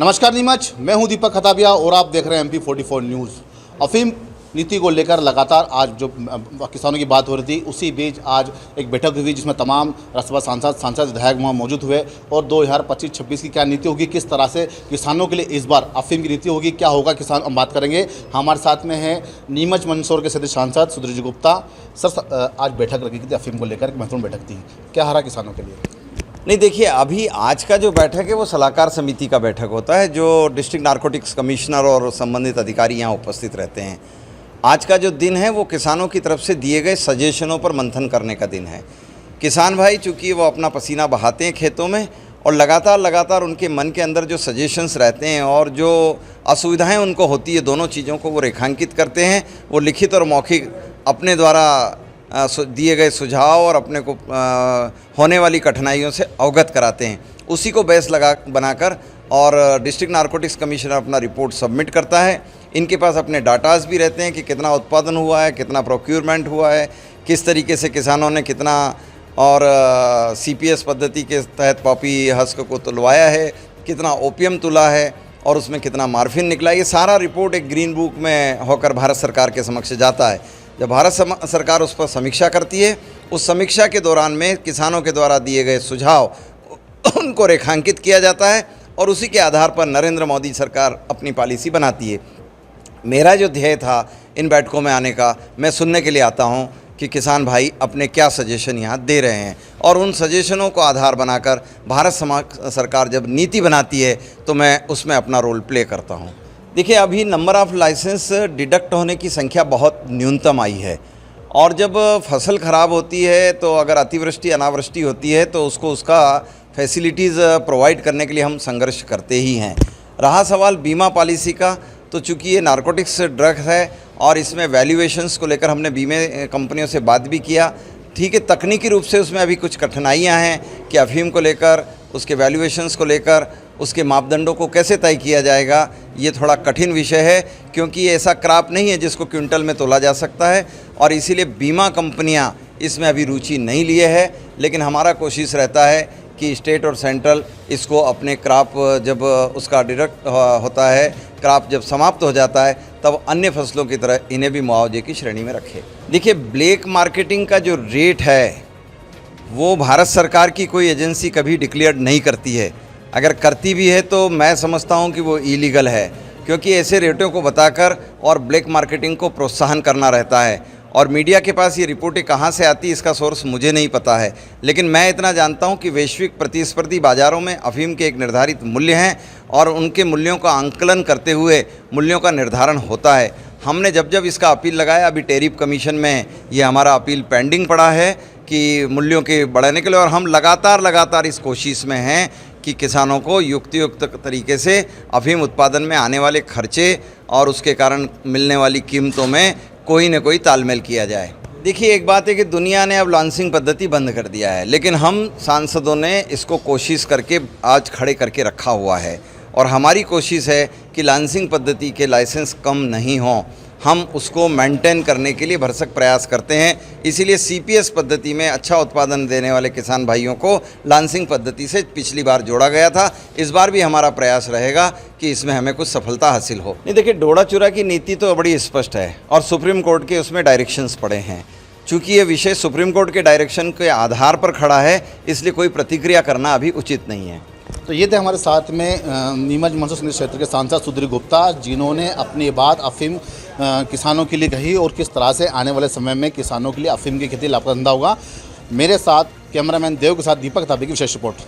नमस्कार नीमच, मैं हूं दीपक खताबिया और आप देख रहे हैं MP44 न्यूज़। अफीम नीति को लेकर लगातार आज जो किसानों की बात हो रही थी, उसी बीच आज एक बैठक हुई जिसमें तमाम राज्यसभा सांसद विधायक वहाँ मौजूद हुए और 2025-26 की क्या नीति होगी, किस तरह से किसानों के लिए इस बार अफीम की नीति होगी, क्या होगा किसान, हम बात करेंगे। हमारे साथ में है नीमच मंदसौर के सदस्य सांसद सुधीर गुप्ता। सर, आज बैठक रखी थी अफीम को लेकर, महत्वपूर्ण बैठक थी, क्या हारा किसानों के लिए? नहीं, देखिए, अभी आज का जो बैठक है वो सलाहकार समिति का बैठक होता है, जो डिस्ट्रिक्ट नारकोटिक्स कमिश्नर और संबंधित अधिकारी यहाँ उपस्थित रहते हैं। आज का जो दिन है वो किसानों की तरफ से दिए गए सजेशनों पर मंथन करने का दिन है। किसान भाई चूँकि वो अपना पसीना बहाते हैं खेतों में और लगातार उनके मन के अंदर जो सजेशंस रहते हैं और जो असुविधाएँ उनको होती है, दोनों चीज़ों को वो रेखांकित करते हैं। वो लिखित और मौखिक अपने द्वारा दिए गए सुझाव और अपने को होने वाली कठिनाइयों से अवगत कराते हैं। उसी को बेस बनाकर और डिस्ट्रिक्ट नारकोटिक्स कमिश्नर अपना रिपोर्ट सबमिट करता है। इनके पास अपने डाटाज भी रहते हैं कि कितना उत्पादन हुआ है, कितना प्रोक्यूरमेंट हुआ है, किस तरीके से किसानों ने कितना और CPS पद्धति के तहत पॉपी हस्क को तुलवाया है, कितना ओपियम तुला है और उसमें कितना मार्फिन निकला। ये सारा रिपोर्ट एक ग्रीन बुक में होकर भारत सरकार के समक्ष जाता है। जब भारत सरकार उस पर समीक्षा करती है, उस समीक्षा के दौरान में किसानों के द्वारा दिए गए सुझाव उनको रेखांकित किया जाता है और उसी के आधार पर नरेंद्र मोदी सरकार अपनी पॉलिसी बनाती है। मेरा जो ध्येय था इन बैठकों में आने का, मैं सुनने के लिए आता हूं कि किसान भाई अपने क्या सजेशन यहाँ दे रहे हैं और उन सजेशनों को आधार बनाकर भारत सरकार जब नीति बनाती है तो मैं उसमें अपना रोल प्ले करता हूँ। देखिए, अभी नंबर ऑफ़ लाइसेंस डिडक्ट होने की संख्या बहुत न्यूनतम आई है और जब फसल ख़राब होती है तो अगर अतिवृष्टि अनावृष्टि होती है तो उसका फैसिलिटीज़ प्रोवाइड करने के लिए हम संघर्ष करते ही हैं। रहा सवाल बीमा पॉलिसी का, तो चूँकि ये नारकोटिक्स ड्रग है और इसमें वैल्यूएशंस को लेकर हमने बीमे कंपनियों से बात भी किया। ठीक है, तकनीकी रूप से उसमें अभी कुछ कठिनाइयाँ हैं कि अफीम को लेकर, उसके वैल्यूएशंस को लेकर, उसके मापदंडों को कैसे तय किया जाएगा, ये थोड़ा कठिन विषय है क्योंकि ये ऐसा क्रॉप नहीं है जिसको क्विंटल में तोला जा सकता है और इसीलिए बीमा कंपनियां इसमें अभी रुचि नहीं लिए है। लेकिन हमारा कोशिश रहता है कि स्टेट और सेंट्रल इसको अपने क्रॉप जब उसका डिडक्ट होता है, क्रॉप जब समाप्त हो जाता है, तब अन्य फसलों की तरह इन्हें भी मुआवजे की श्रेणी में रखे। देखिए, ब्लैक मार्केटिंग का जो रेट है वो भारत सरकार की कोई एजेंसी कभी डिक्लेयर नहीं करती है। अगर करती भी है तो मैं समझता हूं कि वो इलीगल है, क्योंकि ऐसे रेटों को बताकर और ब्लैक मार्केटिंग को प्रोत्साहन करना रहता है। और मीडिया के पास ये रिपोर्टें कहां से आती, इसका सोर्स मुझे नहीं पता है, लेकिन मैं इतना जानता हूं कि वैश्विक प्रतिस्पर्धी बाज़ारों में अफीम के एक निर्धारित मूल्य हैं और उनके मूल्यों का आंकलन करते हुए मूल्यों का निर्धारण होता है। हमने जब इसका अपील लगाया, अभी टैरिफ कमीशन में ये हमारा अपील पेंडिंग पड़ा है कि मूल्यों के बढ़ाने के लिए, और हम लगातार इस कोशिश में हैं कि किसानों को युक्त तरीके से अफीम उत्पादन में आने वाले खर्चे और उसके कारण मिलने वाली कीमतों में कोई न कोई तालमेल किया जाए। देखिए, एक बात है कि दुनिया ने अब लाइसेंसिंग पद्धति बंद कर दिया है, लेकिन हम सांसदों ने इसको कोशिश करके आज खड़े करके रखा हुआ है और हमारी कोशिश है कि लाइसेंसिंग पद्धति के लाइसेंस कम नहीं हों, हम उसको मेंटेन करने के लिए भरसक प्रयास करते हैं। इसीलिए CPS पद्धति में अच्छा उत्पादन देने वाले किसान भाइयों को लाइसेंसिंग पद्धति से पिछली बार जोड़ा गया था। इस बार भी हमारा प्रयास रहेगा कि इसमें हमें कुछ सफलता हासिल हो। नहीं, देखिए, डोडा चूरा की नीति तो बड़ी स्पष्ट है और सुप्रीम कोर्ट के उसमें डायरेक्शंस पड़े हैं। चूँकि ये विषय सुप्रीम कोर्ट के डायरेक्शन के आधार पर खड़ा है, इसलिए कोई प्रतिक्रिया करना अभी उचित नहीं है। तो ये थे हमारे साथ में नीमच मंदसौर क्षेत्र के सांसद सुधीर गुप्ता, जिन्होंने अपनी बात अफीम किसानों के लिए कही और किस तरह से आने वाले समय में किसानों के लिए अफीम की खेती लाभप्रद होगा। मेरे साथ कैमरामैन देव के साथ दीपक खताबिया की विशेष रिपोर्ट।